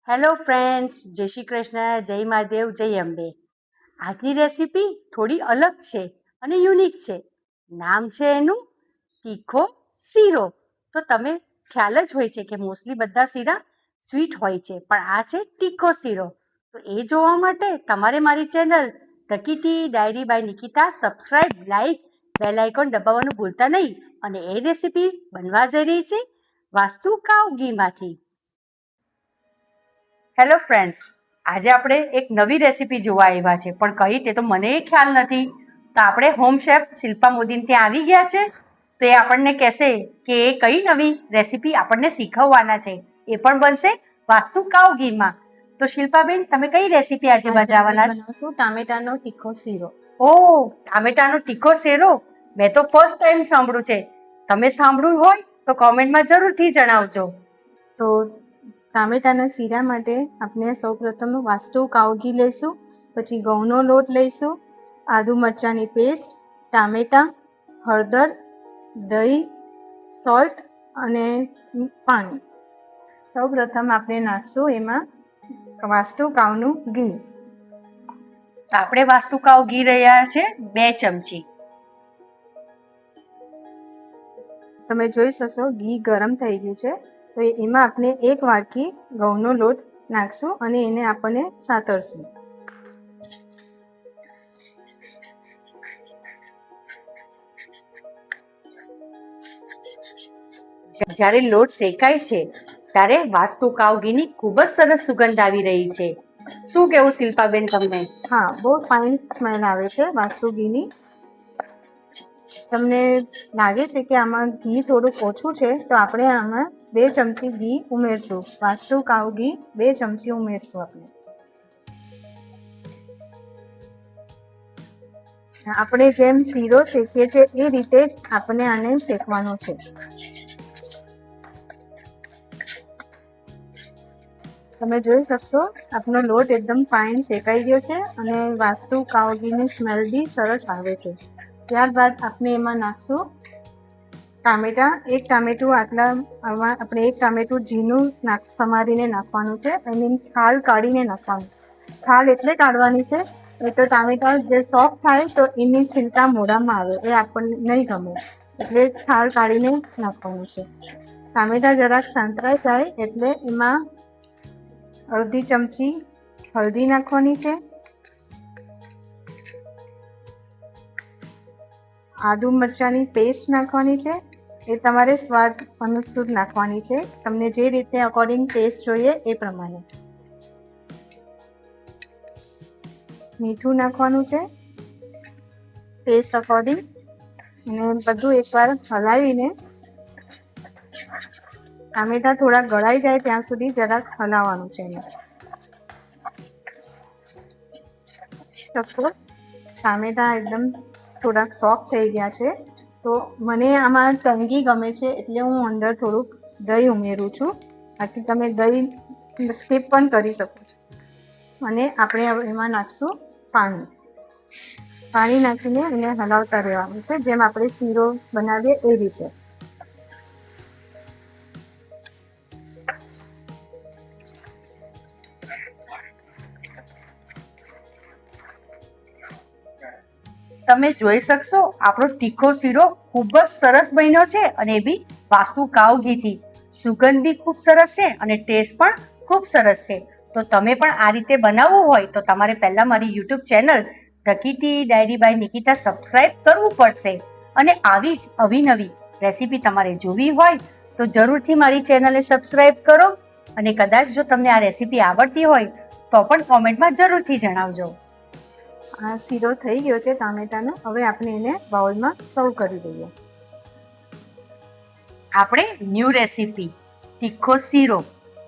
Hello friends, જય શ્રી કૃષ્ણ, જય મહાદેવ, જય અંબે. આજની રેસીપી થોડી અલગ છે અને યુનિક છે. નામ છે એનું તીખો શીરો. તો તમે ખ્યાલ જ હોય છે કે મોસ્ટલી બધા શીરા સ્વીટ હોય છે, પણ આ છે તીખો શીરો. તો એ જોવા માટે તમારે મારી channel the kitty diary by Nikita subscribe, like, bell icon દબાવવાનું ભૂલતા નહીં. અને એ રેસીપી બનવા જઈ રહી છે વાસ્તુ કાવ ઘીમાંથી. હેલો ફ્રેન્ડ્સ, આજે આપણે એક નવી રેસીપી જોવા આવ્યા છે, પણ કઈ તે તો મને ખ્યાલ નથી. તો આપણે હોમ શેફ શિલ્પા મોદીને ત્યાં આવી ગયા છે. તો એ આપણને કહેશે કે એ કઈ નવી રેસીપી આપણને શીખવવાના છે. એ પણ બનશે વાસ્તુ કાવ ઘીમાં. તો શિલ્પાબેન, તમે કઈ રેસીપી આજે બનાવવાના છો? બનાવશું ટામેટાનો તીખો શીરો. ઓહ, ટામેટાનો તીખો શીરો મેં તો ફર્સ્ટ ટાઈમ સાંભળ્યું છે. તમે સાંભળ્યું હોય તો કોમેન્ટમાં જરૂરથી જણાવજો. તો ટામેટાના શીરા માટે આપણે સૌપ્રથમ વાસ્તુ કાવ ઘી લઈશું, પછી ઘઉંનો લોટ લઈશું, આદુ મરચાંની પેસ્ટ, ટામેટાં, હળદર, દહીં, સોલ્ટ અને પાણી. સૌપ્રથમ આપણે નાખશું એમાં વાસ્તુ કાવનું ઘી. તો આપણે વાસ્તુ કાવ ઘી રહ્યા છે 2 ચમચી. તમે જોઈ શકશો ઘી ગરમ થઈ ગયું છે. તો એમાં આપણે 1 વાટકી ઘઉંનો લોટ નાખશું અને એને આપણને સાતરશું. જ્યારે લોટ શેકાય છે ત્યારે વાસ્તુ કાવ ઘીની ખૂબ જ સરસ સુગંધ આવી રહી છે. શું કેવું શિલ્પાબેન તમને? હા, બહુ ફાઇન સ્મેલ આવે છે વાસ્તુ ઘીની. તમને લાગે છે કે આમાં ઘી થોડુંક ઓછું છે, તો આપણે આમાં 2 ચમચી ઘી ઉમેરશું. વાસ્તુ કાવ ઘી 2 ચમચી ઉમેરશું આપણે. આપણે જેમ શીરો શેકીએ છીએ એ રીતે જ આપણે આને શેકવાનો છે. તમે જોઈ શકશો આપણો લોટ એકદમ ફાઇન શેકાઈ ગયો છે અને વાસ્તુ કાવ ઘીની સ્મેલ બી સરસ આવે છે. ત્યારબાદ આપણે એમાં નાખશું ટામેટાં. 1 ટામેટું આપણે 1 ટામેટું ઝીણું સમારીને નાખવાનું છે. એની છાલ કાઢીને નાખવાનું. છાલ એટલે કાઢવાની છે એ તો ટામેટાં જે સોફ્ટ થાય તો એની છિલકા મોઢામાં આવે, એ આપણને નહીં ગમે, એટલે છાલ કાઢીને નાખવાનું છે. ટામેટાં જરાક સંતરાઈ જાય એટલે એમાં અડધી ચમચી હળદી નાખવાની છે, આદુ મરચાંની પેસ્ટ નાખવાની છે. એ તમારે સ્વાદ અનુસાર નાખવાની છે, તમને જે રીતે અકોર્ડિંગ ટેસ્ટ જોઈએ એ પ્રમાણે. મીઠું નાખવાનું છે ટેસ્ટ અકોર્ડિંગ, અને બધું એકવાર હલાવીને ટામેટાં થોડા ગળાઈ જાય ત્યાં સુધી જરાક હલાવવાનું છે. ટામેટાં એકદમ થોડાક સોફ્ટ થઈ ગયા છે. તો મને આમાં ટંગી ગમે છે એટલે હું અંદર થોડુંક દહીં ઉમેરું છું. બાકી તમે દહીં સ્કીપ પણ કરી શકો છો. અને આપણે હવે એમાં નાખશું પાણી. પાણી નાખીને એને હલાવતા રહેવાનું છે, જેમ આપણે શીરો બનાવીએ એ રીતે. તમે જોઈ શકશો આપણો તીખો શીરો ખૂબ જ સરસ બન્યો છે, અને એ બી વાસ્તુ કાવ ઘીથી. સુગંધ બી ખૂબ સરસ છે અને ટેસ્ટ પણ ખૂબ સરસ છે. તો તમે પણ આ રીતે બનાવવું હોય તો તમારે પહેલાં મારી YouTube channel the kitty diary by Nikita subscribe કરવું પડશે. અને આવી જ અવિનવી રેસીપી તમારે જોવી હોય તો જરૂરથી મારી ચેનલને સબસ્ક્રાઈબ કરો. અને કદાચ જો તમને આ રેસીપી આવડતી હોય તો પણ કોમેન્ટમાં જરૂરથી જણાવજો. આ શીરો થઈ ગયો છે ટામેટાનો. હવે આપણે એને બાઉલમાં સર્વ કરી દઈએ. આપણે ન્યૂ રેસીપી તીખો શીરો.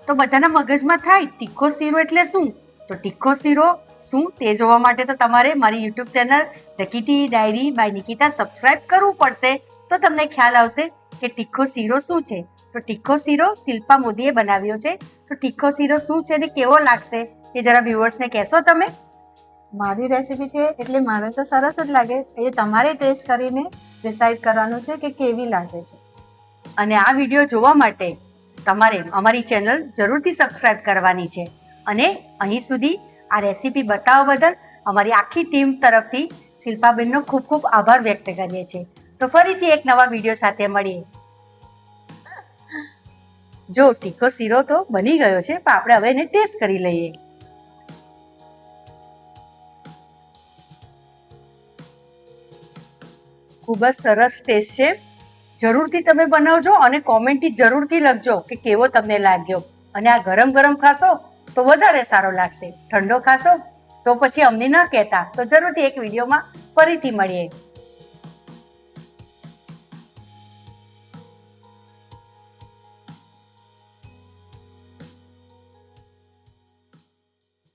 તો બધાના મગજમાં થાય તીખો શીરો એટલે શું? તો તીખો શીરો શું તે જોવા માટે તો તમારે મારી YouTube channel the kitty diary by Nikita subscribe કરવું પડશે. તો તમને ખ્યાલ આવશે કે તીખો શીરો શું છે. તો તીખો શીરો શિલ્પા મોદીએ બનાવ્યો છે. તો તીખો શીરો શું છે અને કેવો લાગશે એ જરા વ્યુઅર્સને કહેશો તમે? મારી રેસીપી છે એટલે મારે તો સરસ જ લાગે. એ તમારે ટેસ્ટ કરીને ડિસાઈડ કરવાનું છે કે કેવી લાગે છે. અને આ વિડીયો જોવા માટે તમારે અમારી ચેનલ જરૂરથી સબસ્ક્રાઇબ કરવાની છે. અને અહીં સુધી આ રેસીપી બતાવવા બદલ અમારી આખી ટીમ તરફથી શિલ્પાબેનનો ખૂબ ખૂબ આભાર વ્યક્ત કરીએ છીએ. તો ફરીથી એક નવા વિડીયો સાથે મળીએ. જો તીખો શીરો તો બની ગયો છે, પણ આપણે હવે એને ટેસ્ટ કરી લઈએ. ખૂબ જ સરસ ટેસ્ટ છે. જરૂરથી તમે બનાવજો અને કોમેન્ટથી જરૂરથી લખજો કે કેવો તમને લાગ્યો. અને આ ગરમ ગરમ ખાશો તો વધારે સારો લાગશે. ઠંડો ખાશો તો પછી અમને ન કહેતા. તો જરૂરથી એક વિડીયોમાં ફરીથી મળીએ.